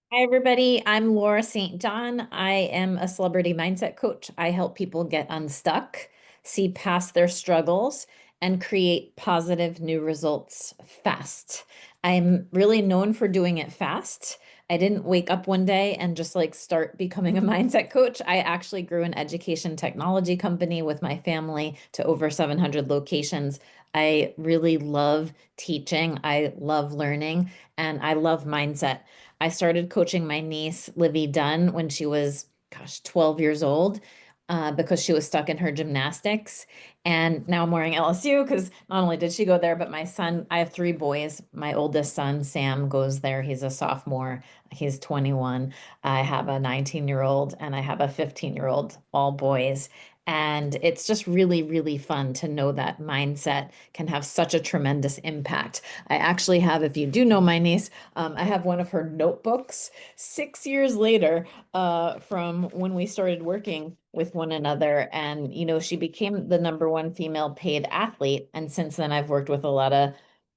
Hi, everybody. I'm Laura St. John. I am a celebrity mindset coach. I help people get unstuck, see past their struggles, and create positive new results fast. I'm really known for doing it fast. I didn't wake up one day and just like start becoming a mindset coach. I actually grew an education technology company with my family to over 700 locations. I really love teaching. I love learning and I love mindset. I started coaching my niece, Livy Dunn, when she was, 12 years old, because she was stuck in her gymnastics. And now I'm wearing LSU because not only did she go there, but my son, I have three boys. My oldest son, Sam, goes there. He's a sophomore. He's 21. I have a 19-year-old and I have a 15-year-old, all boys. And it's just really, really fun to know that mindset can have such a tremendous impact. I actually have, if you do know my niece, I have one of her notebooks 6 years later from when we started working with one another. And, she became the number one female paid athlete. And since then, I've worked with a lot of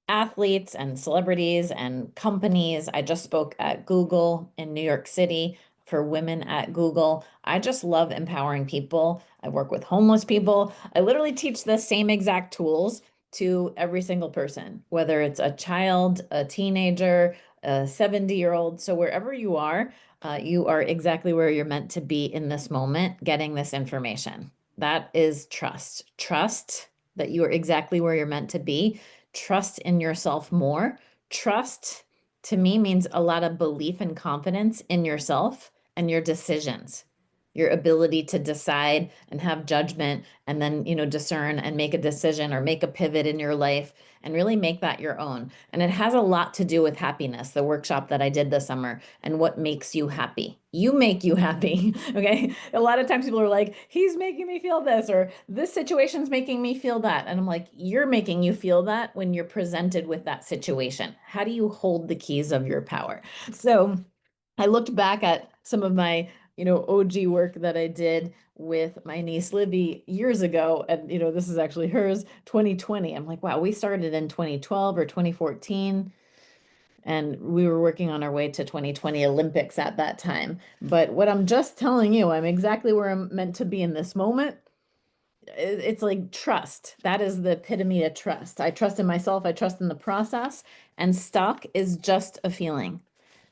athletes and celebrities and companies. I just spoke at Google in New York City for women at Google. I just love empowering people. I work with homeless people. I literally teach the same exact tools to every single person, whether it's a child, a teenager, a 70-year-old. So wherever you are exactly where you're meant to be in this moment, getting this information. That is trust. Trust that you are exactly where you're meant to be. Trust in yourself more. Trust to me means a lot of belief and confidence in yourself and your decisions, your ability to decide and have judgment and then, discern and make a decision or make a pivot in your life and really make that your own. And it has a lot to do with happiness, the workshop that I did this summer, and what makes you happy. You make you happy. Okay. A lot of times people are like, he's making me feel this, or this situation's making me feel that. And I'm like, you're making you feel that when you're presented with that situation. How do you hold the keys of your power? So, I looked back at some of my, OG work that I did with my niece Livy years ago. And, this is actually hers, 2020. I'm like, wow, we started in 2012 or 2014. And we were working on our way to 2020 Olympics at that time. But what I'm just telling you, I'm exactly where I'm meant to be in this moment. It's like trust. That is the epitome of trust. I trust in myself. I trust in the process. And stuck is just a feeling.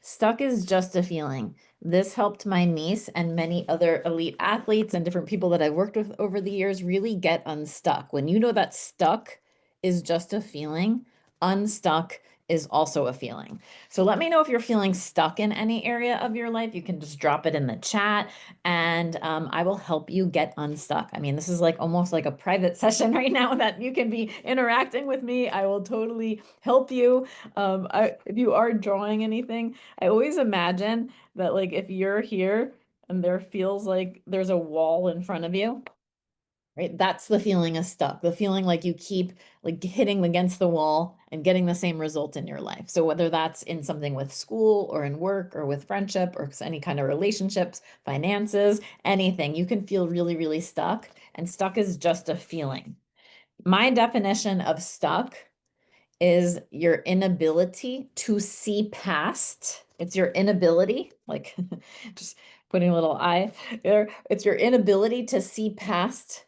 Stuck is just a feeling. This helped my niece and many other elite athletes and different people that I've worked with over the years really get unstuck. When you know that stuck is just a feeling, unstuck is also a feeling. So let me know if you're feeling stuck in any area of your life. You can just drop it in the chat and I will help you get unstuck. I mean, this is like almost like a private session right now that you can be interacting with me. I will totally help you. If you are drawing anything, I always imagine that like if you're here and there feels like there's a wall in front of you, right? That's the feeling of stuck, the feeling like you keep like hitting against the wall and getting the same result in your life. So whether that's in something with school or in work or with friendship or any kind of relationships, finances, anything, you can feel really, really stuck. And stuck is just a feeling. My definition of stuck is your inability to see past. It's your inability, like just putting a little I there. It's your inability to see past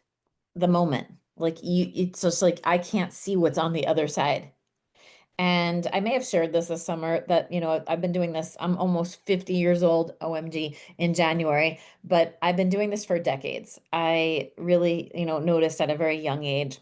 the moment. Like it's just like I can't see what's on the other side. And I may have shared this summer that, I've been doing this. I'm almost 50 years old, OMG, in January, but I've been doing this for decades. I really, noticed at a very young age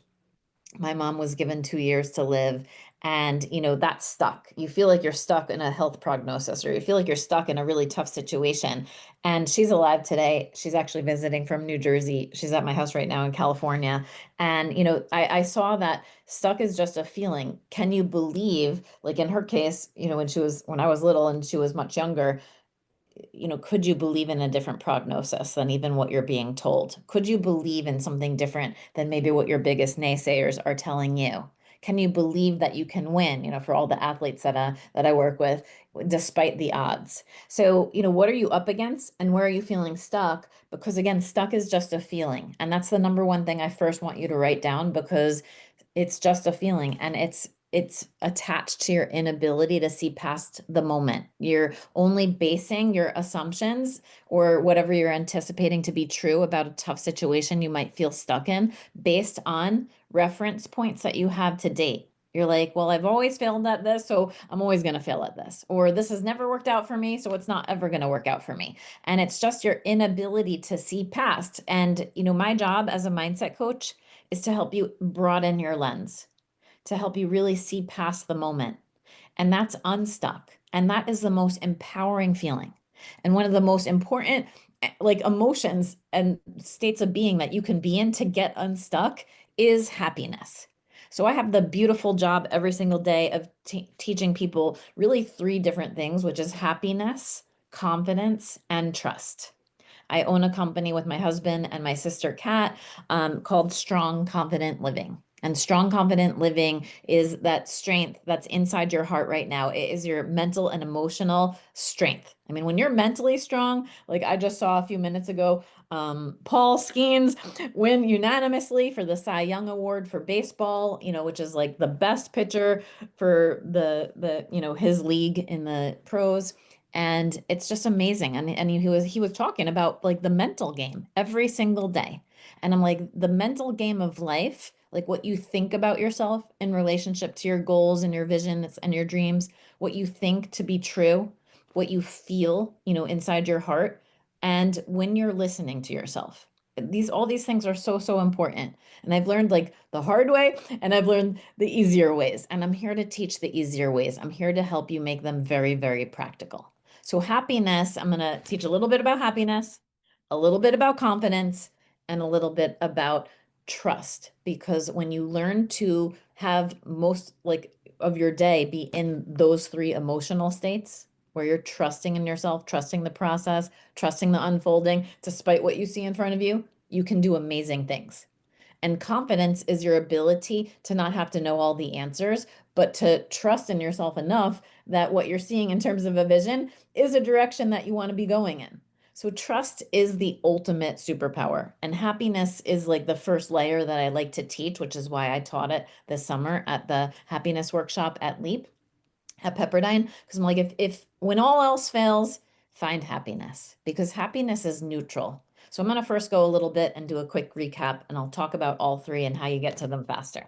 my mom was given 2 years to live. And, that's stuck. You feel like you're stuck in a health prognosis, or you feel like you're stuck in a really tough situation. And she's alive today. She's actually visiting from New Jersey. She's at my house right now in California. And, I saw that stuck is just a feeling. Can you believe, like in her case, when I was little and she was much younger, could you believe in a different prognosis than even what you're being told? Could you believe in something different than maybe what your biggest naysayers are telling you? Can you believe that you can win, for all the athletes that I work with, despite the odds? So, what are you up against and where are you feeling stuck? Because again, stuck is just a feeling. And that's the number one thing I first want you to write down because it's just a feeling and it's attached to your inability to see past the moment. You're only basing your assumptions or whatever you're anticipating to be true about a tough situation you might feel stuck in based on reference points that you have to date. You're like, well, I've always failed at this, so I'm always going to fail at this. Or this has never worked out for me, so it's not ever going to work out for me. And it's just your inability to see past. And, my job as a mindset coach is to help you broaden your lens, to help you really see past the moment. And that's unstuck. And that is the most empowering feeling. And one of the most important like emotions and states of being that you can be in to get unstuck is happiness. So I have the beautiful job every single day of teaching people really three different things, which is happiness, confidence, and trust. I own a company with my husband and my sister Kat called Strong Confident Living. And strong confident living is that strength that's inside your heart right now. It is your mental and emotional strength. I mean, when you're mentally strong, like I just saw a few minutes ago, Paul Skeens win unanimously for the Cy Young Award for baseball, which is like the best pitcher for the his league in the pros. And it's just amazing. And he was talking about like the mental game every single day. And I'm like, the mental game of life, like what you think about yourself in relationship to your goals and your visions and your dreams, what you think to be true, what you feel, inside your heart, and when you're listening to yourself. All these things are so, so important. And I've learned like the hard way and I've learned the easier ways. And I'm here to teach the easier ways. I'm here to help you make them very, very practical. So happiness, I'm going to teach a little bit about happiness, a little bit about confidence, and a little bit about trust. Because when you learn to have most like of your day be in those three emotional states, where you're trusting in yourself, trusting the process, trusting the unfolding, despite what you see in front of you, you can do amazing things. And confidence is your ability to not have to know all the answers, but to trust in yourself enough that what you're seeing in terms of a vision is a direction that you want to be going in. So trust is the ultimate superpower. And happiness is like the first layer that I like to teach, which is why I taught it this summer at the happiness workshop at Leap at Pepperdine. Because I'm like, if when all else fails, find happiness, because happiness is neutral. So I'm going to first go a little bit and do a quick recap, and I'll talk about all three and how you get to them faster.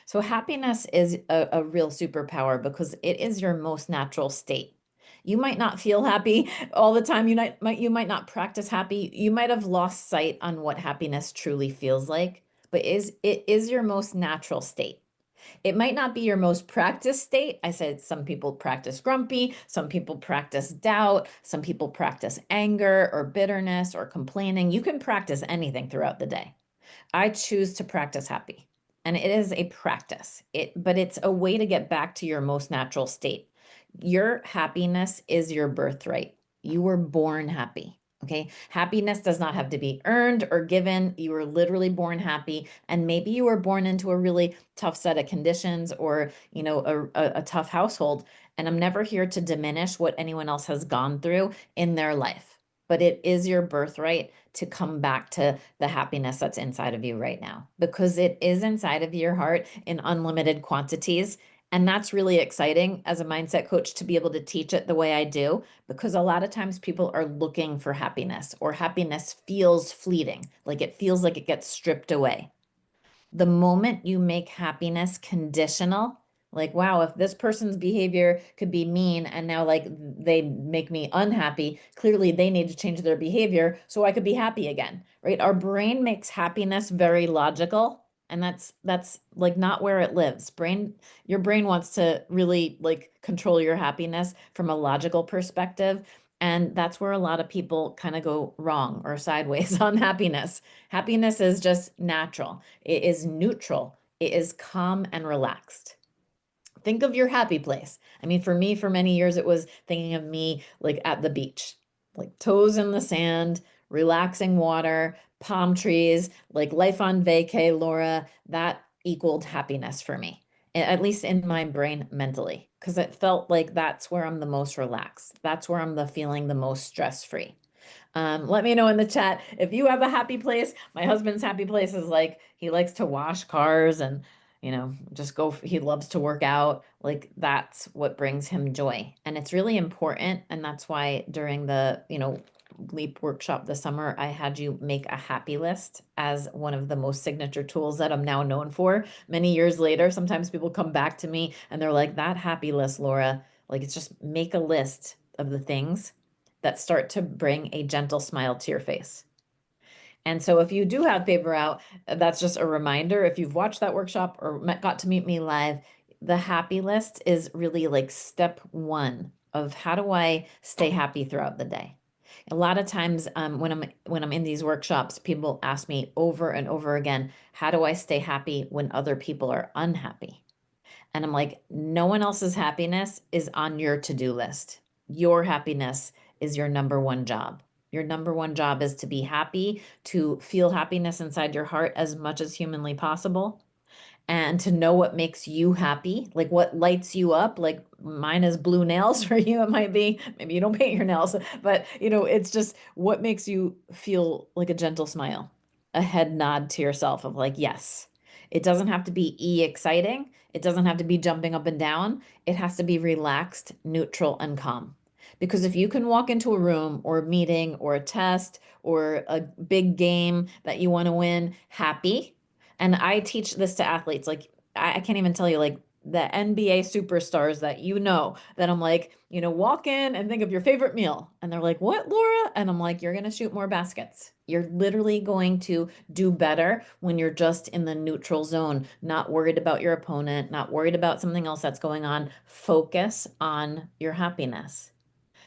So happiness is a real superpower because it is your most natural state. You might not feel happy all the time. You might not practice happy. You might have lost sight on what happiness truly feels like, but it is your most natural state. It might not be your most practiced state. I said some people practice grumpy, some people practice doubt, some people practice anger or bitterness or complaining. You can practice anything throughout the day. I choose to practice happy. And it is a practice. But it's a way to get back to your most natural state. Your happiness is your birthright. You were born happy. Okay. Happiness does not have to be earned or given. You were literally born happy. And maybe you were born into a really tough set of conditions or, a tough household. And I'm never here to diminish what anyone else has gone through in their life. But it is your birthright to come back to the happiness that's inside of you right now, because it is inside of your heart in unlimited quantities. And that's really exciting as a mindset coach to be able to teach it the way I do, because a lot of times people are looking for happiness, or happiness feels fleeting, like it feels like it gets stripped away. The moment you make happiness conditional, like, wow, if this person's behavior could be mean and now like they make me unhappy, clearly they need to change their behavior so I could be happy again, right? Our brain makes happiness very logical, and that's like not where it lives. Your brain wants to really like control your happiness from a logical perspective. And that's where a lot of people kind of go wrong or sideways on happiness. Happiness is just natural. It is neutral. It is calm and relaxed. Think of your happy place. I mean, for me, for many years, it was thinking of me like at the beach, like toes in the sand, relaxing water, palm trees, like life on vacay, Laura. That equaled happiness for me, at least in my brain mentally, because it felt like that's where I'm the most relaxed. That's where I'm feeling the most stress free. Let me know in the chat if you have a happy place. My husband's happy place is like he likes to wash cars and just go. He loves to work out. Like that's what brings him joy. And it's really important. And that's why during the, Leap workshop this summer, I had you make a happy list as one of the most signature tools that I'm now known for. Many years later, sometimes people come back to me and they're like, that happy list, Laura, like it's just make a list of the things that start to bring a gentle smile to your face. And so if you do have paper out, that's just a reminder. If you've watched that workshop or got to meet me live, the happy list is really like step one of how do I stay happy throughout the day. A lot of times when I'm in these workshops, people ask me over and over again, how do I stay happy when other people are unhappy? And I'm like, no one else's happiness is on your to-do list. Your happiness is your number one job. Your number one job is to be happy, to feel happiness inside your heart as much as humanly possible, and to know what makes you happy, like what lights you up. Like mine is blue nails for you. It might be, maybe you don't paint your nails, but it's just what makes you feel like a gentle smile, a head nod to yourself of like, yes. It doesn't have to be exciting. It doesn't have to be jumping up and down. It has to be relaxed, neutral, and calm. Because if you can walk into a room or a meeting or a test or a big game that you want to win happy, and I teach this to athletes, like I can't even tell you, like the NBA superstars that I'm like, walk in and think of your favorite meal. And they're like, what, Laura? And I'm like, you're going to shoot more baskets. You're literally going to do better when you're just in the neutral zone, not worried about your opponent, not worried about something else that's going on. Focus on your happiness.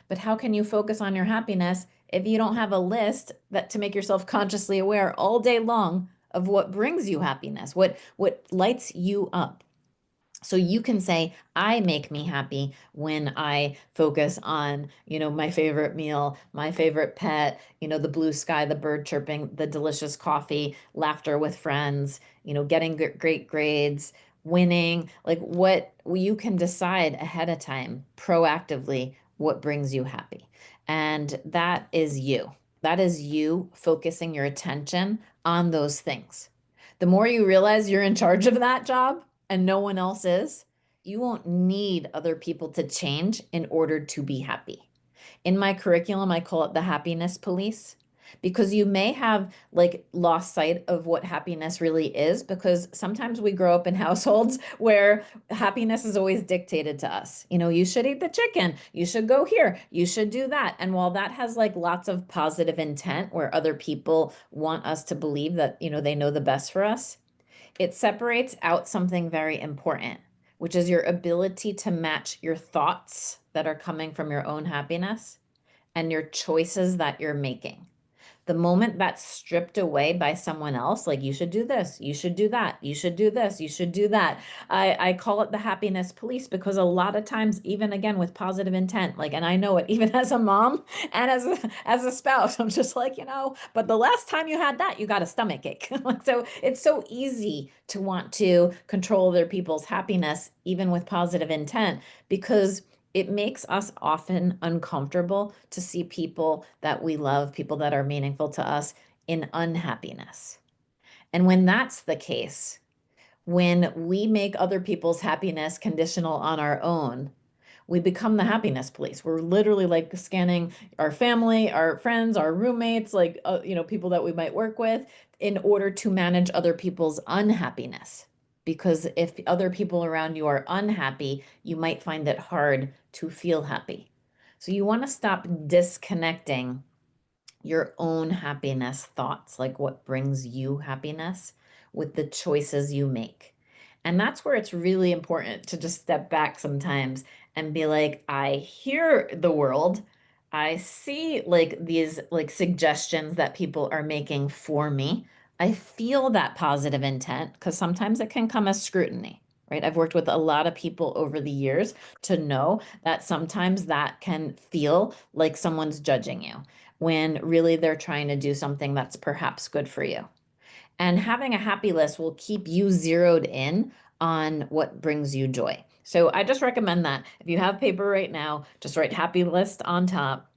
But how can you focus on your happiness if you don't have a list that to make yourself consciously aware all day long of what brings you happiness, what lights you up? So you can say, I make me happy when I focus on, my favorite meal, my favorite pet, the blue sky, the bird chirping, the delicious coffee, laughter with friends, getting great grades, winning, like what you can decide ahead of time, proactively, what brings you happy. And that is you. That is you focusing your attention on those things. The more you realize you're in charge of that job, and no one else is, you won't need other people to change in order to be happy. In my curriculum, I call it the happiness police because you may have like lost sight of what happiness really is because sometimes we grow up in households where happiness is always dictated to us. You should eat the chicken, you should go here, you should do that. And while that has like lots of positive intent where other people want us to believe that, they know the best for us, it separates out something very important, which is your ability to match your thoughts that are coming from your own happiness and your choices that you're making. The moment that's stripped away by someone else, like you should do this, you should do that, you should do this, you should do that. I call it the happiness police because a lot of times, even again with positive intent, like, and I know it even as a mom and as a spouse, I'm just like, but the last time you had that, you got a stomach ache. So it's so easy to want to control other people's happiness, even with positive intent, because it makes us often uncomfortable to see people that we love, people that are meaningful to us, in unhappiness. And when that's the case, when we make other people's happiness conditional on our own, we become the happiness police. We're literally like scanning our family, our friends, our roommates, like, people that we might work with in order to manage other people's unhappiness. Because if other people around you are unhappy, you might find it hard to feel happy. So you want to stop disconnecting your own happiness thoughts, like what brings you happiness, with the choices you make. And that's where it's really important to just step back sometimes and be like, I hear the world. I see like these like suggestions that people are making for me. I feel that positive intent because sometimes it can come as scrutiny, right? I've worked with a lot of people over the years to know that sometimes that can feel like someone's judging you when really they're trying to do something that's perhaps good for you. And having a happy list will keep you zeroed in on what brings you joy. So I just recommend that if you have paper right now, just write happy list on top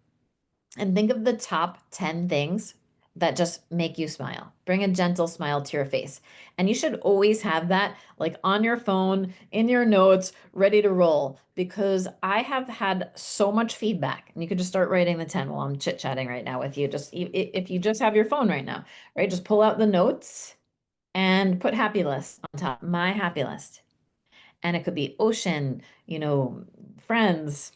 and think of the top 10 things that just make you smile. Bring a gentle smile to your face. And you should always have that like on your phone, in your notes, ready to roll because I have had so much feedback. And you could just start writing the 10 while I'm chit-chatting right now with you. Just if you just have your phone right now, right? Just pull out the notes and put happy list on top, my happy list. And it could be ocean, friends,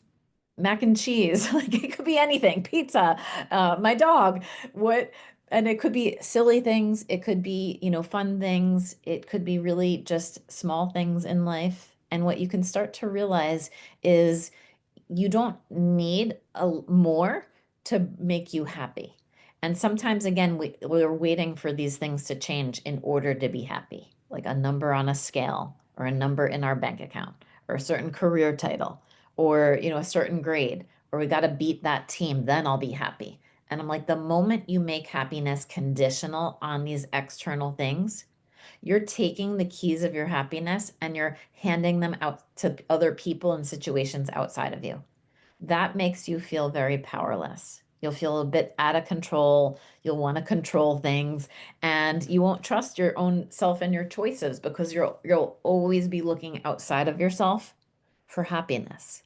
mac and cheese, like it could be anything, pizza, my dog, what, and it could be silly things, it could be, fun things, it could be really just small things in life. And what you can start to realize is you don't need more to make you happy. And sometimes, again, we're waiting for these things to change in order to be happy, like a number on a scale or a number in our bank account or a certain career title or, a certain grade, or we got to beat that team, then I'll be happy. And I'm like, the moment you make happiness conditional on these external things, you're taking the keys of your happiness and you're handing them out to other people and situations outside of you. That makes you feel very powerless. You'll feel a bit out of control. You'll want to control things and you won't trust your own self and your choices because you'll always be looking outside of yourself for happiness.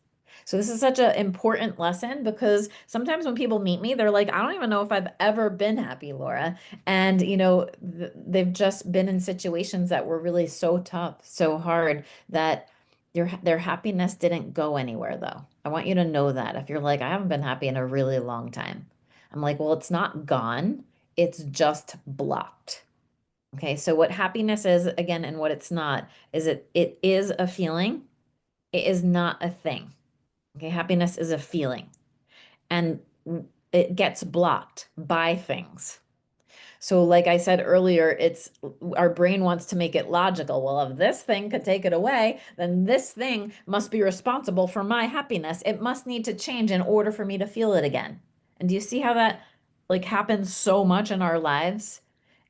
So this is such an important lesson because sometimes when people meet me, they're like, I don't even know if I've ever been happy, Laura. And, they've just been in situations that were really so tough, so hard that their happiness didn't go anywhere though. I want you to know that if you're like, I haven't been happy in a really long time. I'm like, well, it's not gone. It's just blocked. Okay. So what happiness is again, and what it's not is it is a feeling. It is not a thing. Okay. Happiness is a feeling and it gets blocked by things. So, like I said earlier, it's our brain wants to make it logical. Well, if this thing could take it away, then this thing must be responsible for my happiness. It must need to change in order for me to feel it again. And do you see how that like happens so much in our lives?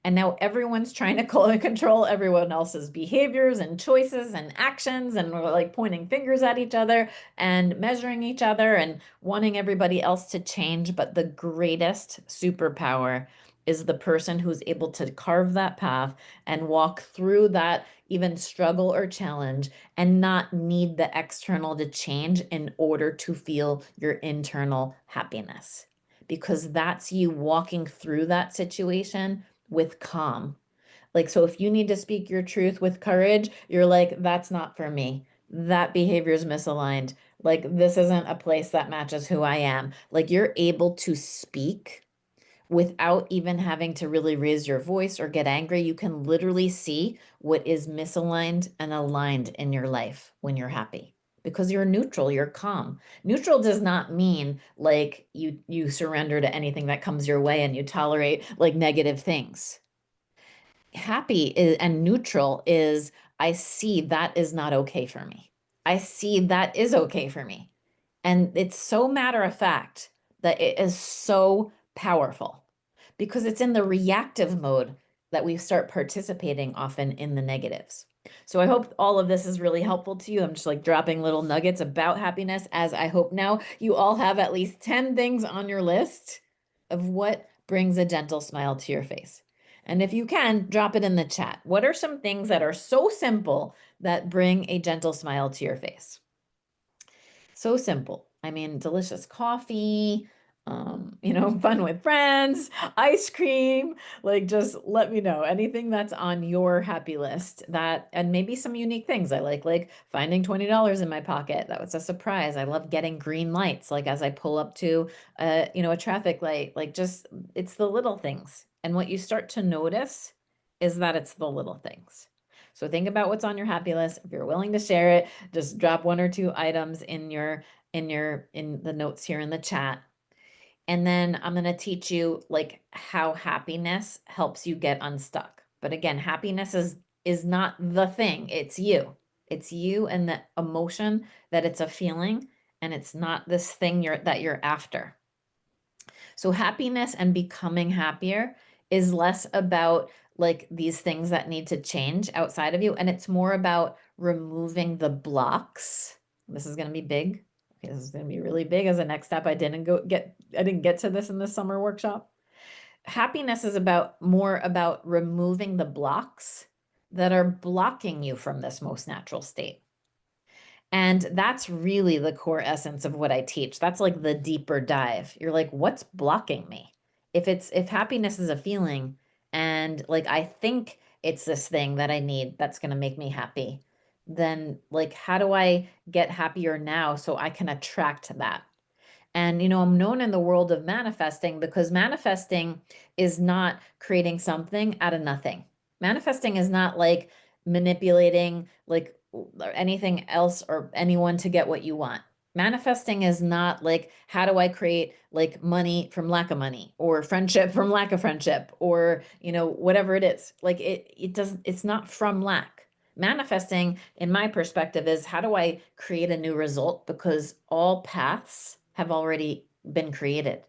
And now everyone's trying to control everyone else's behaviors and choices and actions, and we're like pointing fingers at each other and measuring each other and wanting everybody else to change. But the greatest superpower is the person who's able to carve that path and walk through that even struggle or challenge and not need the external to change in order to feel your internal happiness. Because that's you walking through that situation with calm. Like, so if you need to speak your truth with courage, you're like, that's not for me. That behavior is misaligned. Like, this isn't a place that matches who I am. Like, you're able to speak without even having to really raise your voice or get angry. You can literally see what is misaligned and aligned in your life when you're happy because you're neutral, you're calm. Neutral does not mean like you surrender to anything that comes your way and you tolerate like negative things. Happy is, and neutral is I see that is not okay for me. I see that is okay for me. And it's so matter of fact that it is so powerful because it's in the reactive mode that we start participating often in the negatives. So I hope all of this is really helpful to you. I'm just like dropping little nuggets about happiness as I hope now you all have at least 10 things on your list of what brings a gentle smile to your face. And if you can, drop it in the chat. What are some things that are so simple that bring a gentle smile to your face? So simple. I mean, delicious coffee, fun with friends, ice cream, like just let me know anything that's on your happy list that, and maybe some unique things I like finding $20 in my pocket. That was a surprise. I love getting green lights, like as I pull up to, a traffic light, like just, it's the little things. And what you start to notice is that it's the little things. So think about what's on your happy list. If you're willing to share it, just drop one or two items in the notes here in the chat. And then I'm going to teach you like how happiness helps you get unstuck. But again, happiness is not the thing. It's you. It's you and the emotion that it's a feeling and it's not this thing that you're after. So happiness and becoming happier is less about like these things that need to change outside of you. And it's more about removing the blocks. This is going to be big. Okay, this is going to be really big as a next step. I didn't get to this in the summer workshop. happiness is about more about removing the blocks that are blocking you from this most natural state. And that's really the core essence of what I teach. That's like the deeper dive. You're like, what's blocking me? If happiness is a feeling and like I think it's this thing that I need that's going to make me happy, then like how do I get happier now so I can attract that? And, I'm known in the world of manifesting because manifesting is not creating something out of nothing. Manifesting is not like manipulating like or anything else or anyone to get what you want. Manifesting is not like, how do I create like money from lack of money or friendship from lack of friendship or, whatever it is. Like it's not from lack. Manifesting, in my perspective, is how do I create a new result? Because all paths have already been created.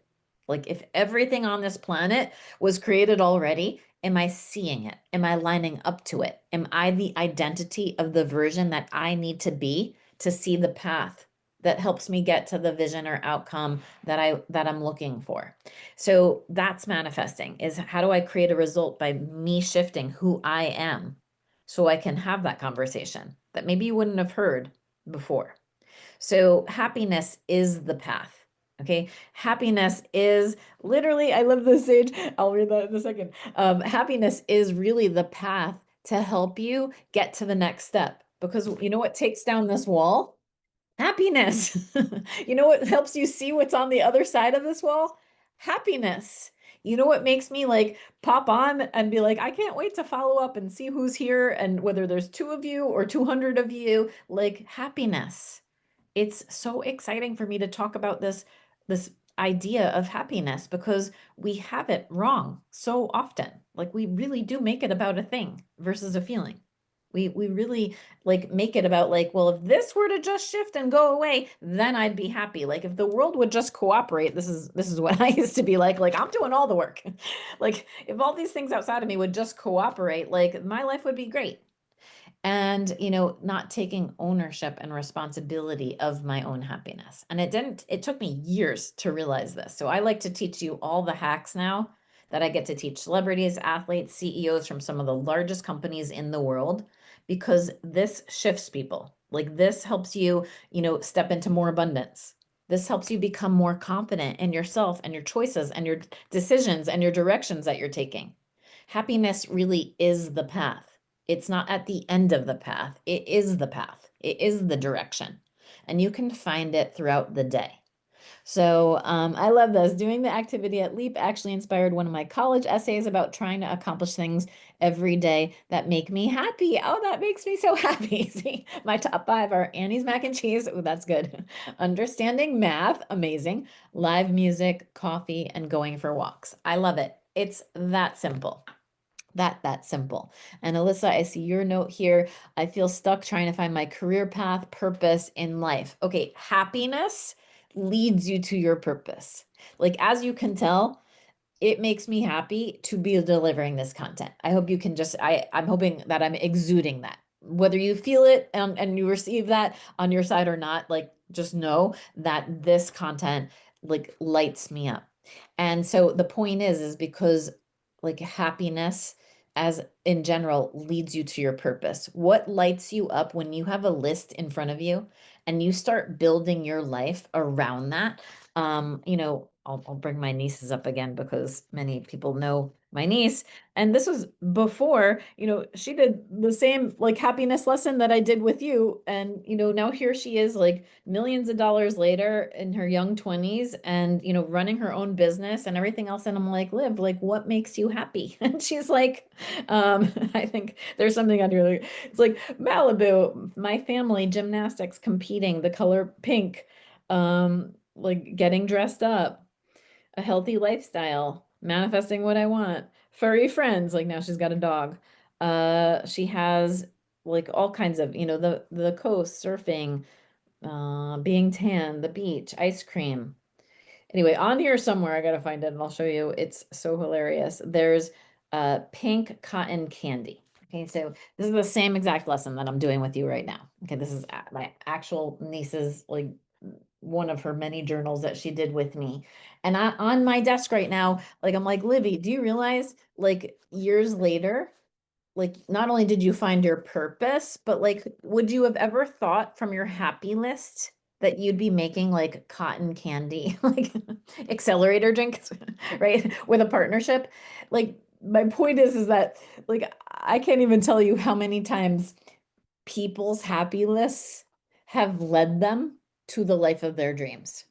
Like if everything on this planet was created already, am I seeing it? Am I lining up to it? Am I the identity of the version that I need to be to see the path that helps me get to the vision or outcome that I'm looking for? So that's manifesting, is how do I create a result by me shifting who I am so I can have that conversation that maybe you wouldn't have heard before. So happiness is the path. Okay. Happiness is literally, I love this sage. I'll read that in a second. Happiness is really the path to help you get to the next step. Because you know what takes down this wall? Happiness. You know what helps you see what's on the other side of this wall? Happiness. You know what makes me like pop on and be like, I can't wait to follow up and see who's here and whether there's 2 of you or 200 of you, like happiness. It's so exciting for me to talk about this idea of happiness because we have it wrong so often. Like we really do make it about a thing versus a feeling. We really like make it about like, well, if this were to just shift and go away, then I'd be happy. Like if the world would just cooperate, this is what I used to be like I'm doing all the work. Like if all these things outside of me would just cooperate, like my life would be great. And not taking ownership and responsibility of my own happiness. And it took me years to realize this. So I like to teach you all the hacks now that I get to teach celebrities, athletes, CEOs from some of the largest companies in the world, because this shifts people. Like this helps you, step into more abundance. This helps you become more confident in yourself and your choices and your decisions and your directions that you're taking. Happiness really is the path. It's not at the end of the path. It is the path. It is the direction. And you can find it throughout the day. So I love this. Doing the activity at Leap actually inspired one of my college essays about trying to accomplish things every day that make me happy. Oh, that makes me so happy. See, my top 5 are Annie's mac and cheese. Oh, that's good. Understanding math, amazing. Live music, coffee, and going for walks. I love it. It's that simple. That simple. And Alyssa, I see your note here. I feel stuck trying to find my career path, purpose in life. Okay, happiness leads you to your purpose. Like, as you can tell, it makes me happy to be delivering this content. I hope you can just, I'm hoping that I'm exuding that. Whether you feel it and you receive that on your side or not, like, just know that this content like lights me up. And so the point is because like happiness as in general leads you to your purpose. What lights you up when you have a list in front of you and you start building your life around that? I'll bring my nieces up again because many people know my niece. And this was before, she did the same like happiness lesson that I did with you. And, now here she is like millions of dollars later in her young 20s and, running her own business and everything else. And I'm like, Liv, like, what makes you happy? And she's like, I think there's something under there. It's like Malibu, my family, gymnastics, competing, the color pink, like getting dressed up, a healthy lifestyle, manifesting what I want, furry friends. Like now she's got a dog. She has like all kinds of, the coast, surfing, being tan, the beach, ice cream. Anyway, on here somewhere, I gotta find it and I'll show you. It's so hilarious. There's pink cotton candy. Okay, so this is the same exact lesson that I'm doing with you right now. Okay, this is my actual niece's like one of her many journals that she did with me. And on my desk right now, like, I'm like, Livy, do you realize, like, years later, like, not only did you find your purpose, but like, would you have ever thought from your happy list that you'd be making like cotton candy, like accelerator drinks, right? With a partnership? Like, my point is that, like, I can't even tell you how many times people's happy lists have led them to the life of their dreams.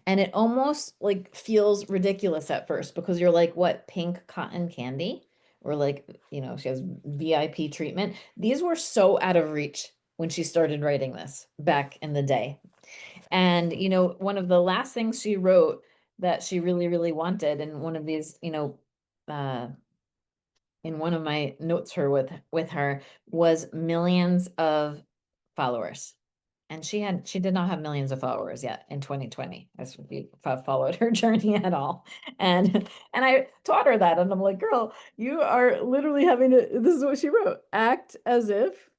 And it almost like feels ridiculous at first because you're like, what, pink cotton candy? Or like, she has VIP treatment. These were so out of reach when she started writing this back in the day. And, one of the last things she wrote that she really, really wanted, and one of these, uh, in one of my notes with her was millions of followers. And she did not have millions of followers yet in 2020, as if you followed her journey at all. And I taught her that, and I'm like, girl, you are literally having to, this is what she wrote, act as if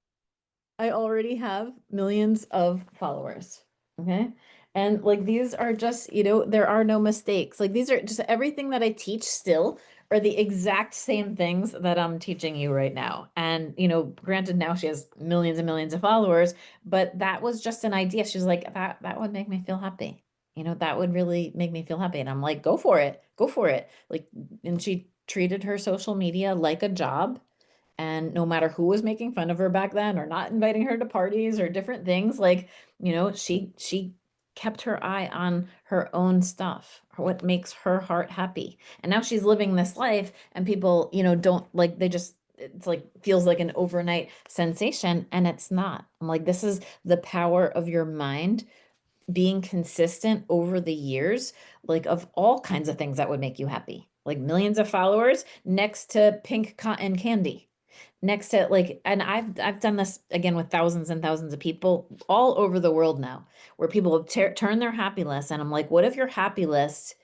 I already have millions of followers. Okay. And like, these are just, there are no mistakes. Like, these are just everything that I teach still are the exact same things that I'm teaching you right now. And, granted, now she has millions and millions of followers, but that was just an idea. She was like, that would make me feel happy. That would really make me feel happy. And I'm like, go for it. Go for it. Like, and she treated her social media like a job. And no matter who was making fun of her back then or not inviting her to parties or different things, like, she kept her eye on her own stuff, what makes her heart happy. And now she's living this life, and people, don't like, they just, it's like, feels like an overnight sensation, and it's not. I'm like, this is the power of your mind being consistent over the years, like, of all kinds of things that would make you happy, like millions of followers next to pink cotton candy, next to, like, and I've done this again with thousands and thousands of people all over the world now, where people have turned their happy list, and I'm like, what if your happy list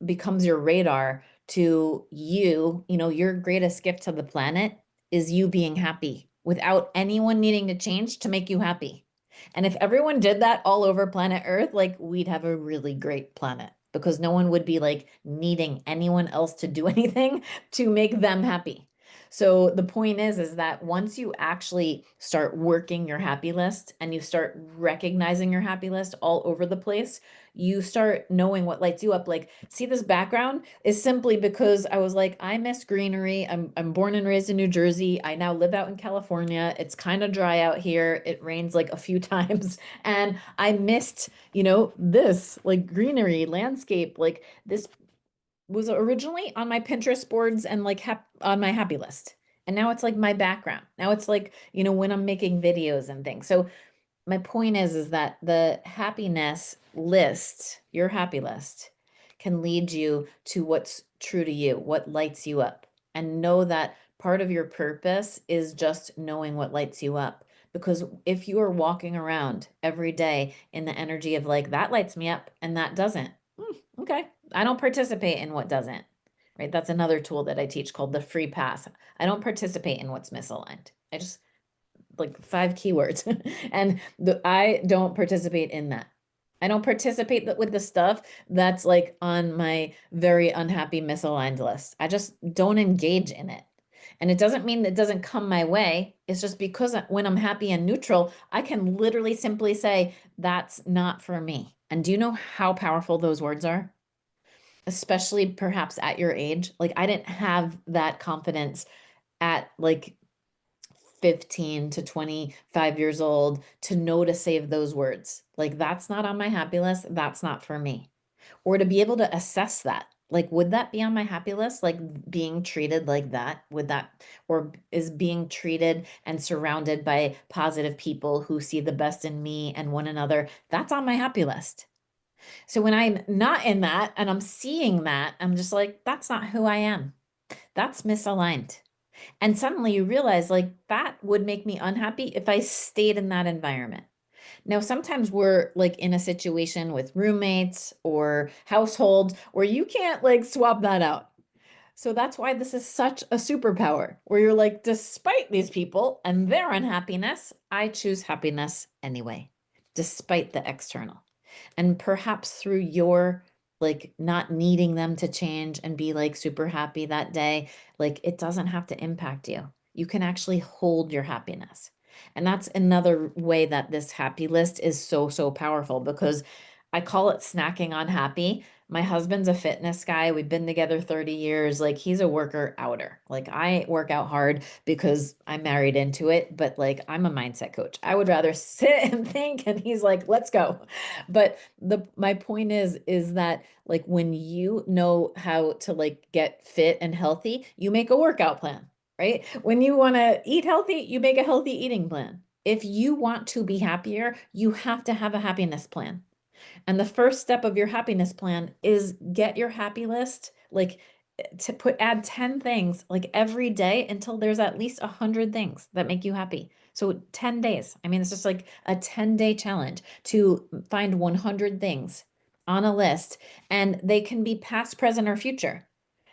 becomes your radar to you, your greatest gift to the planet is you being happy without anyone needing to change to make you happy. And if everyone did that all over planet Earth, like, we'd have a really great planet because no one would be like needing anyone else to do anything to make them happy. So the point is that once you actually start working your happy list and you start recognizing your happy list all over the place, you start knowing what lights you up. Like, see, this background is simply because I was like, I miss greenery. I'm born and raised in New Jersey. I now live out in California. It's kind of dry out here. It rains like a few times. And I missed, this like greenery landscape. Like, this was originally on my Pinterest boards and like on my happy list. And now it's like my background. Now it's like, when I'm making videos and things. So my point is that the happiness list, your happy list, can lead you to what's true to you, what lights you up. And know that part of your purpose is just knowing what lights you up. Because if you are walking around every day in the energy of like, that lights me up and that doesn't, okay, I don't participate in what doesn't, right? That's another tool that I teach called the free pass. I don't participate in what's misaligned. I just, like, 5 keywords and I don't participate in that. I don't participate with the stuff that's like on my very unhappy misaligned list. I just don't engage in it. And it doesn't mean that it doesn't come my way. It's just because when I'm happy and neutral, I can literally simply say, that's not for me. And do you know how powerful those words are? Especially perhaps at your age. Like, I didn't have that confidence at like 15 to 25 years old to know to save those words. Like, that's not on my happy list. That's not for me. Or to be able to assess that. Like, would that be on my happy list? Like, being treated like that? Would that, or is being treated and surrounded by positive people who see the best in me and one another? That's on my happy list. So when I'm not in that and I'm seeing that, I'm just like, that's not who I am. That's misaligned. And suddenly you realize, like, that would make me unhappy if I stayed in that environment. Now, sometimes we're like in a situation with roommates or household where you can't like swap that out. So that's why this is such a superpower where you're like, despite these people and their unhappiness, I choose happiness anyway, despite the external. And perhaps through your like not needing them to change and be like super happy that day, like it doesn't have to impact you. You can actually hold your happiness. And that's another way that this happy list is so, so powerful because I call it snacking on happy. My husband's a fitness guy. We've been together 30 years. Like he's a worker outer. Like I work out hard because I'm married into it, but like I'm a mindset coach. I would rather sit and think and he's like, "Let's go." But the my point is that like when you know how to like get fit and healthy, you make a workout plan, right? When you want to eat healthy, you make a healthy eating plan. If you want to be happier, you have to have a happiness plan. And the first step of your happiness plan is get your happy list, like to add 10 things like every day until there's at least 100 things that make you happy. So 10 days. I mean, it's just like a 10-day challenge to find 100 things on a list, and they can be past, present, or future.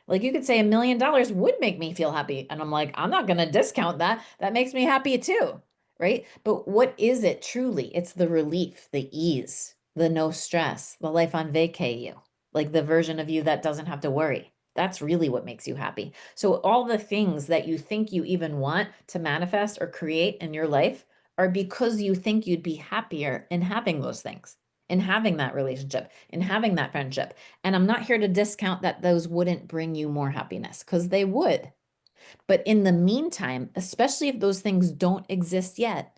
Like you could say $1 million would make me feel happy. And I'm like, I'm not going to discount that. That makes me happy too. Right. But what is it truly? It's the relief, the ease, the no stress, the life on vacay you, like the version of you that doesn't have to worry. That's really what makes you happy. So all the things that you think you even want to manifest or create in your life are because you think you'd be happier in having those things, in having that relationship, in having that friendship. And I'm not here to discount that those wouldn't bring you more happiness because they would. But in the meantime, especially if those things don't exist yet,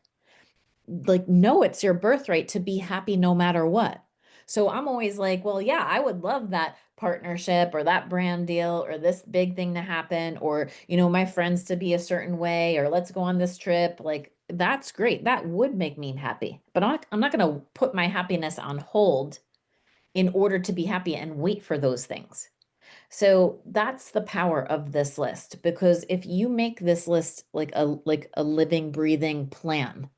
like, no, it's your birthright to be happy no matter what. So I'm always like, well, yeah, I would love that partnership or that brand deal or this big thing to happen or, my friends to be a certain way or let's go on this trip. Like, that's great. That would make me happy. But I'm not going to put my happiness on hold in order to be happy and wait for those things. So that's the power of this list, because if you make this list like a living, breathing plan,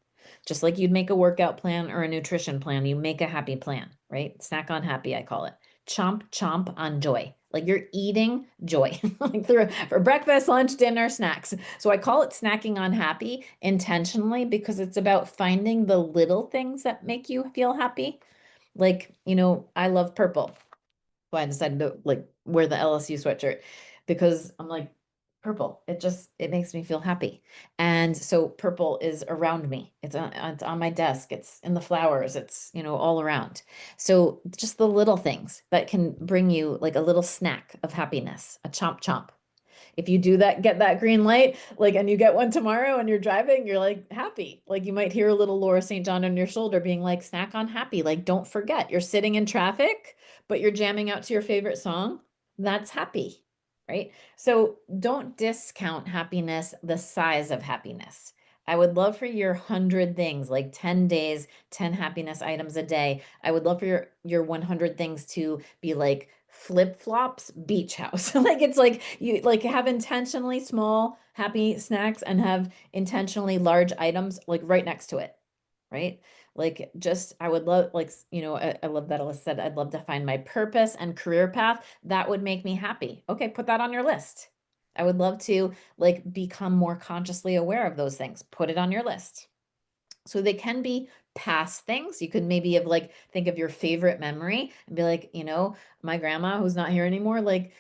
just like you'd make a workout plan or a nutrition plan, you make a happy plan, right? Snack on happy, I call it. Chomp, chomp on joy. Like you're eating joy, like for breakfast, lunch, dinner, snacks. So I call it snacking on happy intentionally because it's about finding the little things that make you feel happy. Like, I love purple. Why I decided to like wear the LSU sweatshirt because I'm like, purple. It makes me feel happy. And so purple is around me. It's on my desk. It's in the flowers. It's, all around. So just the little things that can bring you like a little snack of happiness, a chomp chomp. If you do that, get that green light, like, and you get one tomorrow and you're driving, you're like happy. Like you might hear a little Laura St. John on your shoulder being like, snack on happy. Like, don't forget, you're sitting in traffic, but you're jamming out to your favorite song. That's happy, right? So don't discount happiness, the size of happiness. I would love for your 100 things, like 10 days, 10 happiness items a day. I would love for your 100 things to be like flip-flops beach house. Like it's like you like have intentionally small happy snacks and have intentionally large items like right next to it, right? Like just I would love like I love that Alyssa said I'd love to find my purpose and career path that would make me happy. Okay, put that on your list. I would love to like become more consciously aware of those things. Put it on your list. So they can be past things. You could maybe have like think of your favorite memory and be like, my grandma who's not here anymore, like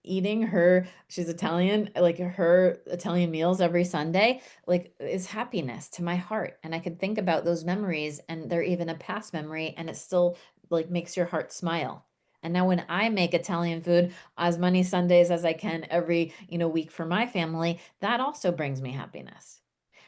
eating she's Italian, like her Italian meals every Sunday, like is happiness to my heart. And I could think about those memories and they're even a past memory and it still like makes your heart smile. And now when I make Italian food as many Sundays as I can every, week for my family, that also brings me happiness.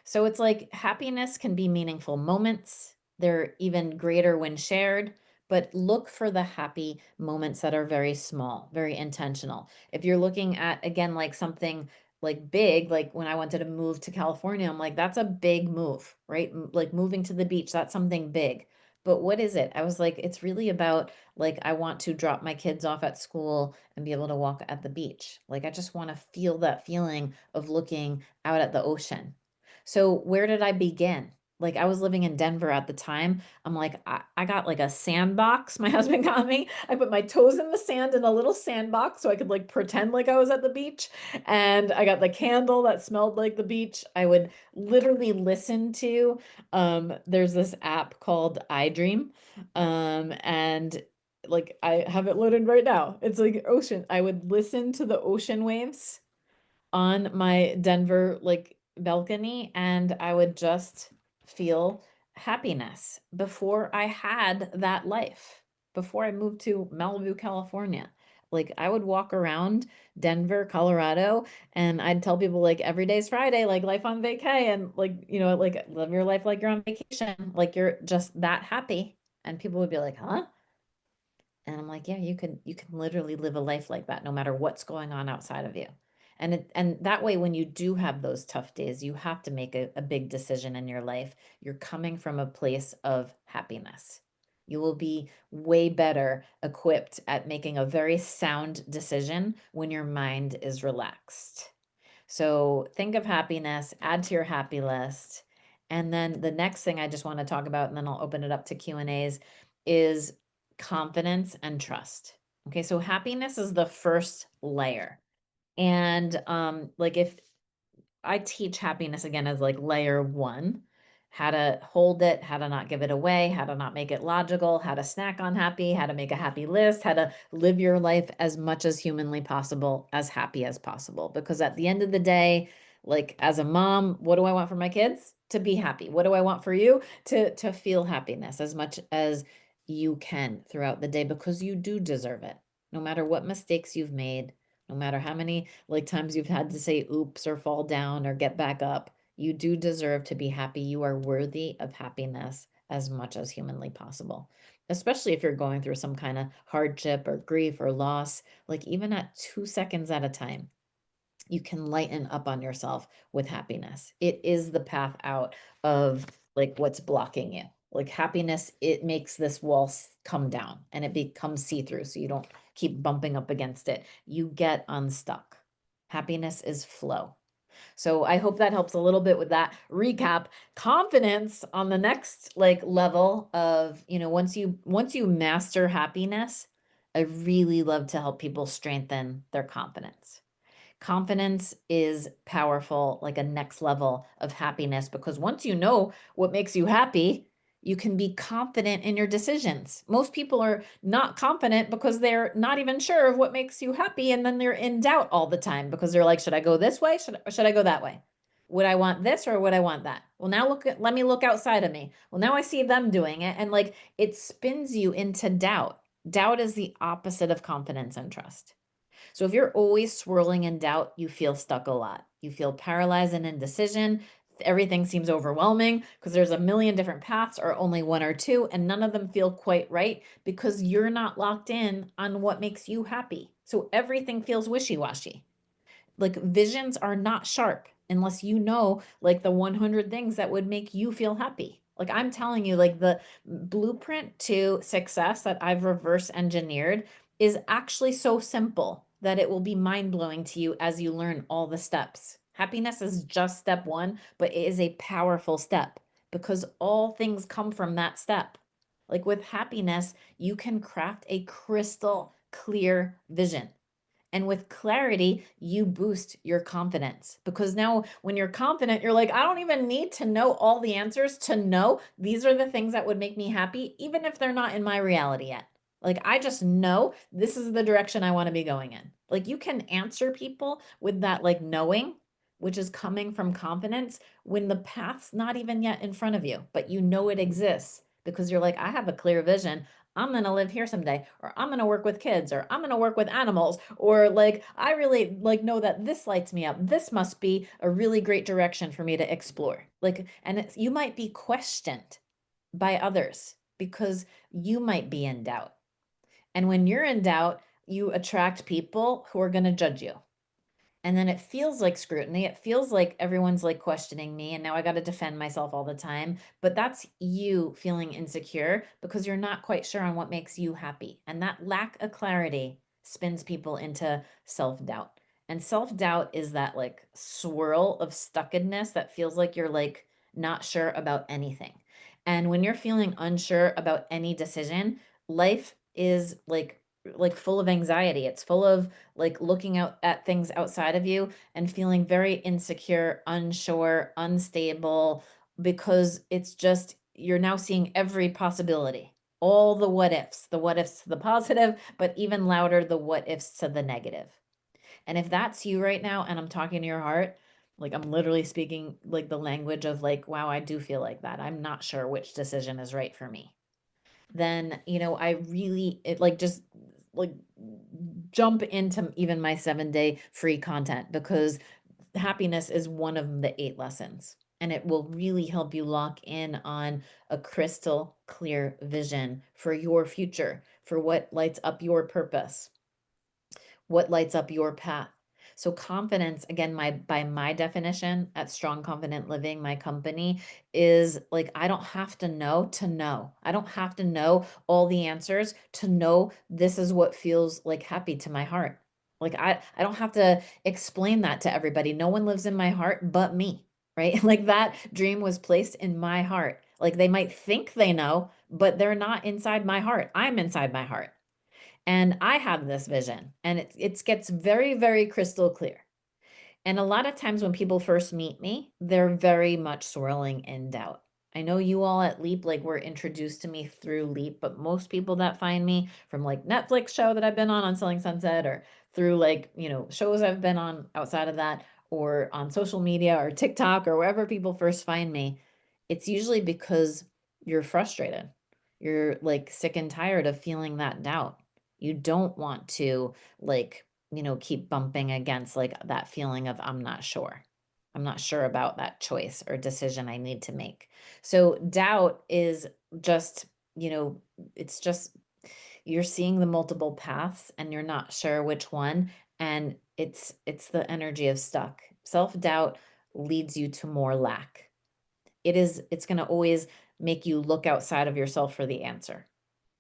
So it's like happiness can be meaningful moments. They're even greater when shared, but look for the happy moments that are very small, very intentional. If you're looking at, again, like something like big, like when I wanted to move to California, I'm like, that's a big move, right? Like moving to the beach, that's something big. But what is it? I was like, it's really about like, I want to drop my kids off at school and be able to walk at the beach. Like, I just want to feel that feeling of looking out at the ocean. So where did I begin? Like I was living in Denver at the time. I'm like, I got like a sandbox my husband got me. I put my toes in the sand in a little sandbox so I could like pretend like I was at the beach. And I got the candle that smelled like the beach. I would literally listen to, there's this app called iDream. And like I have it loaded right now. It's like ocean. I would listen to the ocean waves on my Denver like balcony, and I would just feel happiness before I had that life, before I moved to Malibu, California. Like I would walk around Denver, Colorado, and I'd tell people like every day's Friday, like life on vacay, and like, like live your life like you're on vacation, like you're just that happy. And people would be like, huh? And I'm like, yeah, you can literally live a life like that no matter what's going on outside of you. And that way when you do have those tough days, you have to make a big decision in your life. You're coming from a place of happiness. You will be way better equipped at making a very sound decision when your mind is relaxed. So think of happiness, add to your happy list. And then the next thing I just want to talk about, and then I'll open it up to Q&As, is confidence and trust. Okay, so happiness is the first layer. And like if I teach happiness again as like layer one, how to hold it, how to not give it away, how to not make it logical, how to snack on happy, how to make a happy list, how to live your life as much as humanly possible, as happy as possible. Because at the end of the day, like as a mom, what do I want for my kids? To be happy. What do I want for you? To feel happiness as much as you can throughout the day because you do deserve it. No matter what mistakes you've made, no matter how many like times you've had to say oops or fall down or get back up, you do deserve to be happy. You are worthy of happiness as much as humanly possible. Especially if you're going through some kind of hardship or grief or loss, like even at 2 seconds at a time, you can lighten up on yourself with happiness. It is the path out of like what's blocking you. Like happiness, it makes this wall come down and it becomes see-through so you don't keep bumping up against it. You get unstuck. Happiness is flow. So I hope that helps a little bit with that recap. Confidence on the next like level of, once you master happiness, I really love to help people strengthen their confidence. Confidence is powerful, like a next level of happiness, because once you know what makes you happy, you can be confident in your decisions. Most people are not confident because they're not even sure of what makes you happy. And then they're in doubt all the time because they're like, should I go this way? Should I go that way? Would I want this or would I want that? Well, now let me look outside of me. Well, now I see them doing it. And like it spins you into doubt. Doubt is the opposite of confidence and trust. So if you're always swirling in doubt, you feel stuck a lot. You feel paralyzed and indecision. Everything seems overwhelming because there's a million different paths or only one or two, and none of them feel quite right because you're not locked in on what makes you happy. So everything feels wishy-washy. Like visions are not sharp unless you know like the 100 things that would make you feel happy. Like I'm telling you, like the blueprint to success that I've reverse engineered is actually so simple that it will be mind blowing to you as you learn all the steps. Happiness is just step one, but it is a powerful step because all things come from that step. Like with happiness, you can craft a crystal clear vision. And with clarity, you boost your confidence because now when you're confident, you're like, I don't even need to know all the answers to know these are the things that would make me happy, even if they're not in my reality yet. Like, I just know this is the direction I want to be going in. Like, you can answer people with that, like, knowing, which is coming from confidence when the path's not even yet in front of you, but you know it exists because you're like, I have a clear vision. I'm going to live here someday, or I'm going to work with kids, or I'm going to work with animals, or like, I really like know that this lights me up. This must be a really great direction for me to explore. Like, and you might be questioned by others because you might be in doubt. And when you're in doubt, you attract people who are going to judge you. And then it feels like scrutiny. It feels like everyone's like questioning me. And now I got to defend myself all the time. But that's you feeling insecure because you're not quite sure on what makes you happy. And that lack of clarity spins people into self doubt. And self doubt is that like swirl of stuckedness that feels like you're like not sure about anything. And when you're feeling unsure about any decision, life is like full of anxiety. It's full of like looking out at things outside of you and feeling very insecure, unsure, unstable, because it's just you're now seeing every possibility, all the what ifs to the positive, but even louder, the what ifs to the negative. And if that's you right now, and I'm talking to your heart, like I'm literally speaking like the language of like, wow, I do feel like that. I'm not sure which decision is right for me. Then, I really, it like just like jump into even my 7-day free content, because happiness is one of the 8 lessons. And it will really help you lock in on a crystal clear vision for your future, for what lights up your purpose, what lights up your path. So confidence, again, by my definition at Strong Confident Living, my company, is like I don't have to know to know. I don't have to know all the answers to know this is what feels like happy to my heart. Like I don't have to explain that to everybody. No one lives in my heart but me, right? Like that dream was placed in my heart. Like they might think they know, but they're not inside my heart. I'm inside my heart. And I have this vision, and it gets very, very crystal clear. And a lot of times when people first meet me, they're very much swirling in doubt. I know you all at Leap, like were introduced to me through Leap, but most people that find me from like Netflix show that I've been on Selling Sunset, or through like, shows I've been on outside of that, or on social media or TikTok or wherever people first find me, it's usually because you're frustrated. You're like sick and tired of feeling that doubt. You don't want to like keep bumping against like that feeling of I'm not sure. I'm not sure about that choice or decision I need to make. So doubt is just, you know, it's just you're seeing the multiple paths and you're not sure which one, and it's the energy of stuck. Self-doubt leads you to more lack. It's going to always make you look outside of yourself for the answer.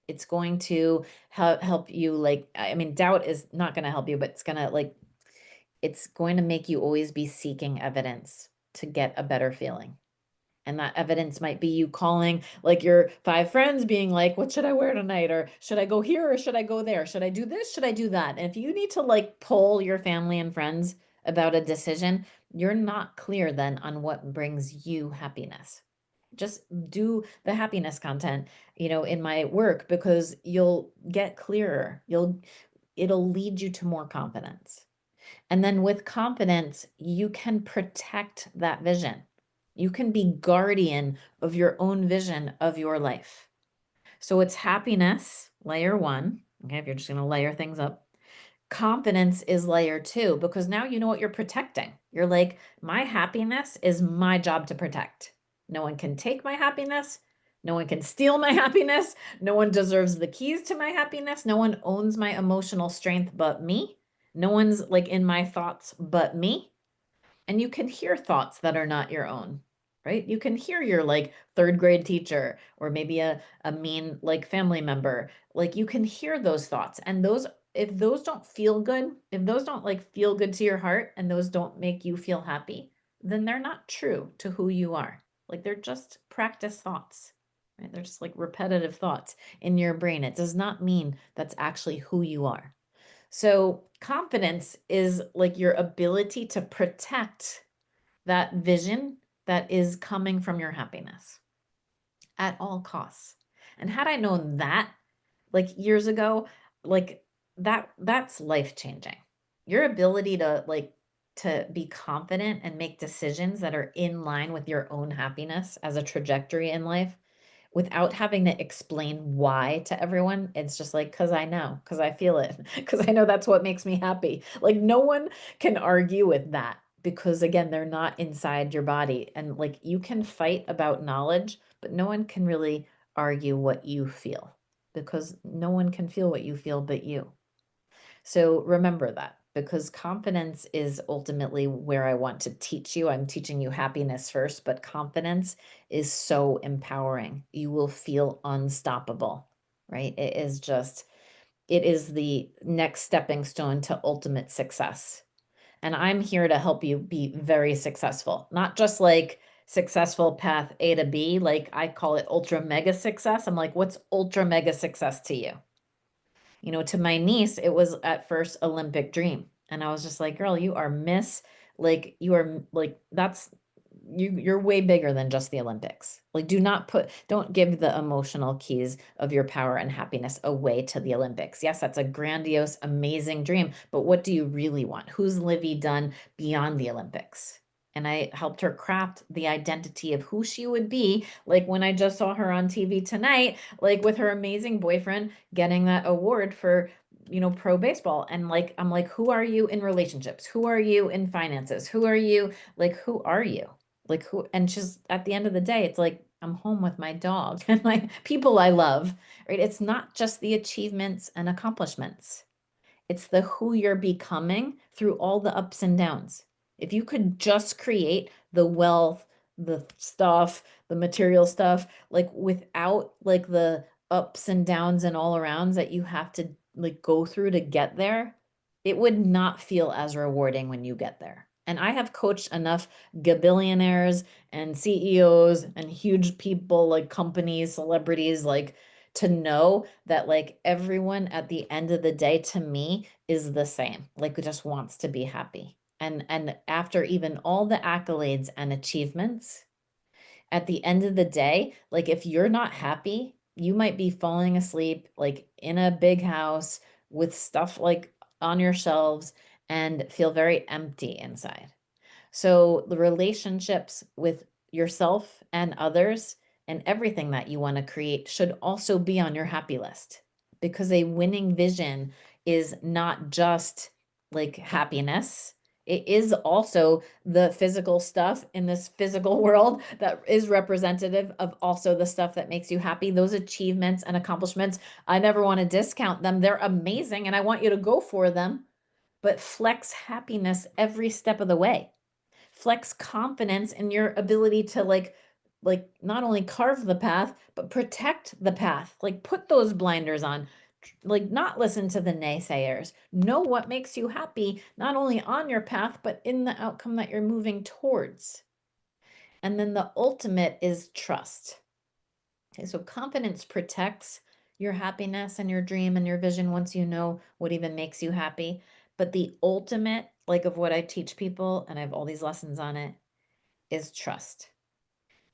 It's going to help you, like, I mean, doubt is not going to help you, but it's going to make you always be seeking evidence to get a better feeling. And that evidence might be you calling like your 5 friends being like, what should I wear tonight? Or should I go here or should I go there? Should I do this? Should I do that? And if you need to like poll your family and friends about a decision, you're not clear then on what brings you happiness. Just do the happiness content, in my work, because you'll get clearer. It'll lead you to more confidence. And then with confidence, you can protect that vision. You can be guardian of your own vision of your life. So it's happiness, layer 1. Okay, if you're just going to layer things up. Confidence is layer 2, because now you know what you're protecting. You're like, my happiness is my job to protect. No one can take my happiness. No one can steal my happiness. No one deserves the keys to my happiness. No one owns my emotional strength but me. No one's like in my thoughts but me. And you can hear thoughts that are not your own, right? You can hear your like 3rd grade teacher, or maybe a mean like family member. Like you can hear those thoughts, and those, if those don't feel good, if those don't like feel good to your heart, and those don't make you feel happy, then they're not true to who you are. Like they're just practice thoughts, right? They're just like repetitive thoughts in your brain. It does not mean that's actually who you are. So confidence is like your ability to protect that vision that is coming from your happiness at all costs. And had I known that like years ago, like that's life changing. Your ability to be confident and make decisions that are in line with your own happiness as a trajectory in life, without having to explain why to everyone. It's just like, because I know, because I feel it, because I know that's what makes me happy. Like, no one can argue with that, because, again, they're not inside your body. And like, you can fight about knowledge, but no one can really argue what you feel, because no one can feel what you feel but you. So remember that, because confidence is ultimately where I want to teach you. I'm teaching you happiness first, but confidence is so empowering. You will feel unstoppable, right? It is the next stepping stone to ultimate success. And I'm here to help you be very successful, not just like successful path A to B. Like I call it ultra mega success. I'm like, what's ultra mega success to you? You know, to my niece, it was at first Olympic dream. And I was just like, girl, you are miss, like you are like that's you're way bigger than just the Olympics. Like don't give the emotional keys of your power and happiness away to the Olympics. Yes, that's a grandiose, amazing dream, but what do you really want? Who's Livy Dunne beyond the Olympics? And I helped her craft the identity of who she would be. Like when I just saw her on TV tonight, like with her amazing boyfriend getting that award for, pro baseball. And like, I'm like, who are you in relationships? Who are you in finances? Who are you? Like, who are you? Like who? And she's at the end of the day, it's like, I'm home with my dog and my people I love, right? It's not just the achievements and accomplishments. It's the who you're becoming through all the ups and downs. If you could just create the wealth, the stuff, the material stuff, like without like the ups and downs and all arounds that you have to like go through to get there, it would not feel as rewarding when you get there. And I have coached enough gabillionaires and CEOs and huge people like companies, celebrities, like to know that like everyone at the end of the day to me is the same, like just wants to be happy. And after even all the accolades and achievements, at the end of the day, like if you're not happy, you might be falling asleep like in a big house with stuff like on your shelves and feel very empty inside. So the relationships with yourself and others and everything that you want to create should also be on your happy list, because a winning vision is not just like happiness. It is also the physical stuff in this physical world that is representative of also the stuff that makes you happy. Those achievements and accomplishments, I never want to discount them. They're amazing and I want you to go for them, but flex happiness every step of the way. Flex confidence in your ability to like not only carve the path but protect the path. Like put those blinders on, like not listen to the naysayers. Know what makes you happy, not only on your path but in the outcome that you're moving towards. And then the ultimate is trust. Okay, so confidence protects your happiness and your dream and your vision once you know what even makes you happy. But the ultimate, like of what I teach people, and I have all these lessons on it, is trust.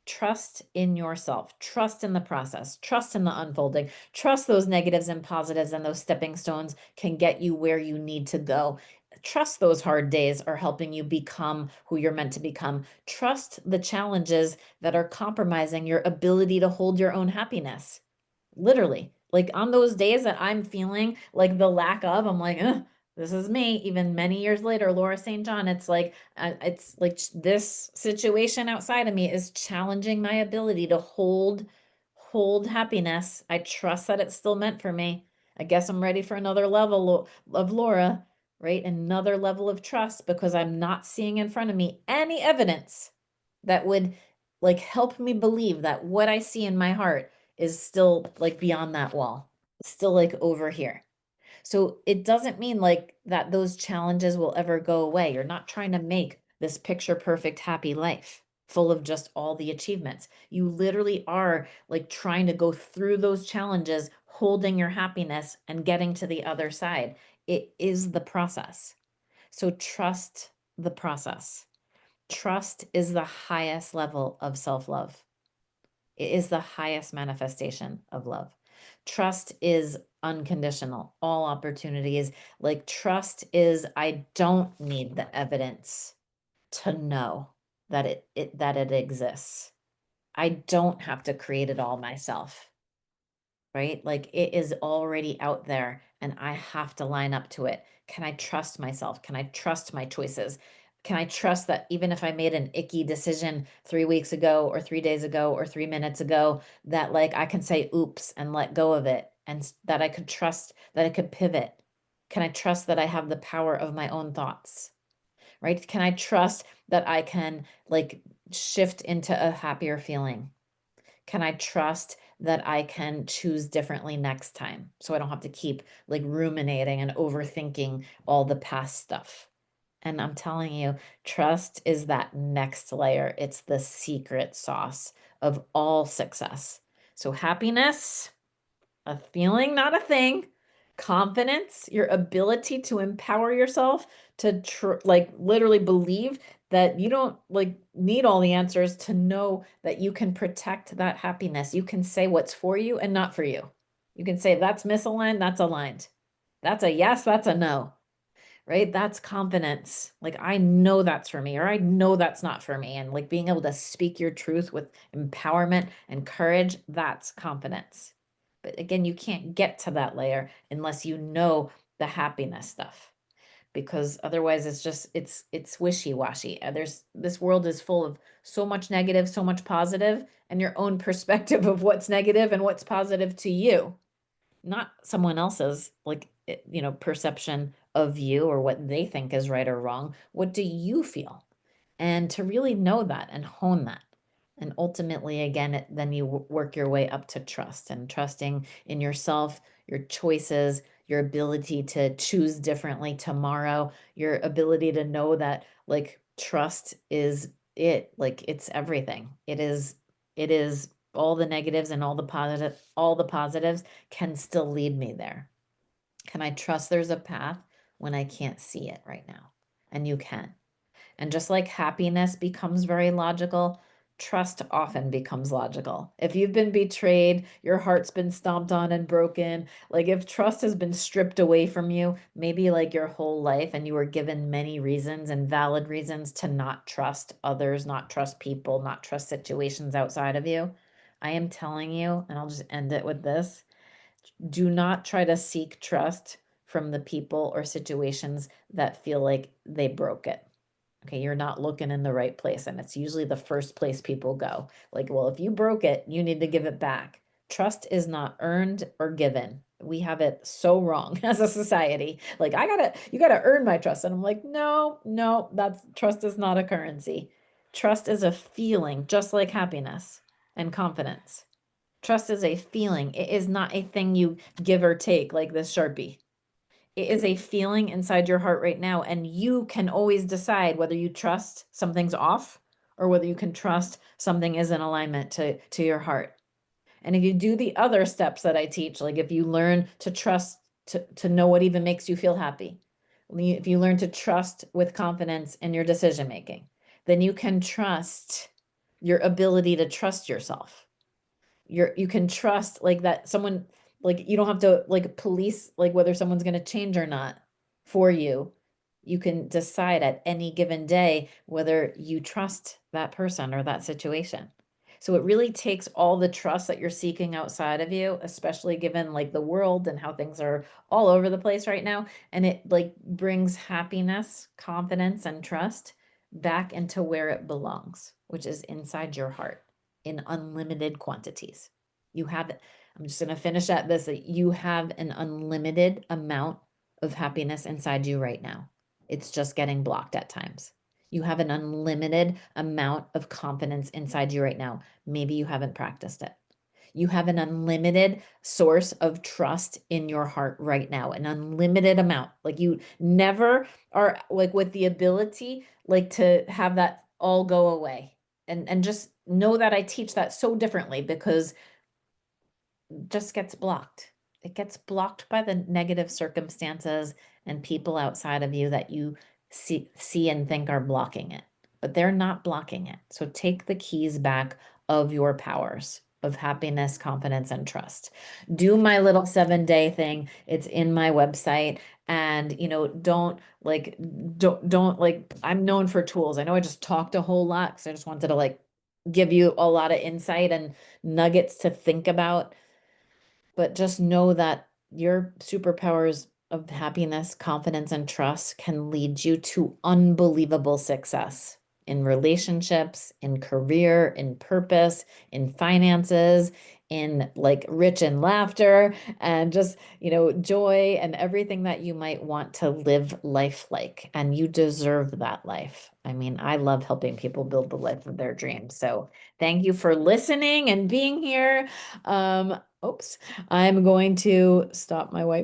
Trust in yourself, trust in the process, trust in the unfolding, trust those negatives and positives and those stepping stones can get you where you need to go. Trust those hard days are helping you become who you're meant to become. Trust the challenges that are compromising your ability to hold your own happiness. Literally, like on those days that I'm feeling like the lack of, I'm like, this is me. Even many years later, Laura St. John, it's like this situation outside of me is challenging my ability to hold happiness. I trust that it's still meant for me. I guess I'm ready for another level of Laura, right? Another level of trust because I'm not seeing in front of me any evidence that would like help me believe that what I see in my heart is still like beyond that wall, still like over here. So it doesn't mean like that those challenges will ever go away. You're not trying to make this picture perfect happy life full of just all the achievements. You literally are like trying to go through those challenges, holding your happiness and getting to the other side. It is the process. So trust the process. Trust is the highest level of self-love. It is the highest manifestation of love. Trust is unconditional, all opportunities. Like trust is, I don't need the evidence to know that it exists. I don't have to create it all myself, right? Like it is already out there and I have to line up to it. Can I trust myself? Can I trust my choices? Can I trust that even if I made an icky decision 3 weeks ago or 3 days ago or 3 minutes ago, that like I can say oops and let go of it and that I could trust that I could pivot? Can I trust that I have the power of my own thoughts? Right? Can I trust that I can like shift into a happier feeling? Can I trust that I can choose differently next time so I don't have to keep like ruminating and overthinking all the past stuff? And I'm telling you, trust is that next layer. It's the secret sauce of all success. So happiness, a feeling, not a thing. Confidence, your ability to empower yourself to like literally believe that you don't like need all the answers to know that you can protect that happiness. You can say what's for you and not for you. You can say that's misaligned, that's aligned. That's a yes, that's a no, right? That's confidence. Like, I know that's for me, or I know that's not for me. And like being able to speak your truth with empowerment and courage, that's confidence. But again, you can't get to that layer unless you know the happiness stuff, because otherwise it's wishy-washy. This world is full of so much negative, so much positive, and your own perspective of what's negative and what's positive to you, not someone else's like perception of you or what they think is right or wrong. What do you feel? And to really know that and hone that. And ultimately, again, then you work your way up to trust and trusting in yourself, your choices, your ability to choose differently tomorrow, your ability to know that like trust is it, like it's everything. It is all the negatives and all the positives can still lead me there. Can I trust there's a path when I can't see it right now? And you can. And just like happiness becomes very logical, trust often becomes logical. If you've been betrayed, your heart's been stomped on and broken, like if trust has been stripped away from you, maybe like your whole life, and you were given many reasons and valid reasons to not trust others, not trust people, not trust situations outside of you, I am telling you, and I'll just end it with this, do not try to seek trust from the people or situations that feel like they broke it. Okay, you're not looking in the right place. And it's usually the first place people go. Like, well, if you broke it, you need to give it back. Trust is not earned or given. We have it so wrong as a society. Like, you gotta earn my trust. And I'm like, no, no, that's trust is not a currency. Trust is a feeling, just like happiness and confidence. Trust is a feeling. It is not a thing you give or take like this Sharpie. It is a feeling inside your heart right now, and you can always decide whether you trust something's off or whether you can trust something is in alignment to your heart. And if you do the other steps that I teach, like if you learn to trust to know what even makes you feel happy, if you learn to trust with confidence in your decision making, then you can trust your ability to trust yourself. You can trust like that someone, like you don't have to like police like whether someone's going to change or not for you. You can decide at any given day whether you trust that person or that situation. So it really takes all the trust that you're seeking outside of you, especially given like the world and how things are all over the place right now, and it like brings happiness, confidence, and trust back into where it belongs, which is inside your heart in unlimited quantities. You have, I'm just going to finish at this, that you have an unlimited amount of happiness inside you right now. It's just getting blocked at times. You have an unlimited amount of confidence inside you right now. Maybe you haven't practiced it. You have an unlimited source of trust in your heart right now, an unlimited amount. Like you never are like with the ability like to have that all go away. And just know that I teach that so differently because it just gets blocked. It gets blocked by the negative circumstances and people outside of you that you see and think are blocking it, but they're not blocking it. So take the keys back of your powers of happiness, confidence, and trust. Do my little 7-day thing. It's in my website. And don't like, I'm known for tools. I know I just talked a whole lot because I just wanted to like give you a lot of insight and nuggets to think about, but just know that your superpowers of happiness, confidence, and trust can lead you to unbelievable success in relationships, in career, in purpose, in finances, in like rich in laughter and just, joy and everything that you might want to live life like. And you deserve that life. I mean, I love helping people build the life of their dreams. So thank you for listening and being here. Oops. I'm going to stop my wife.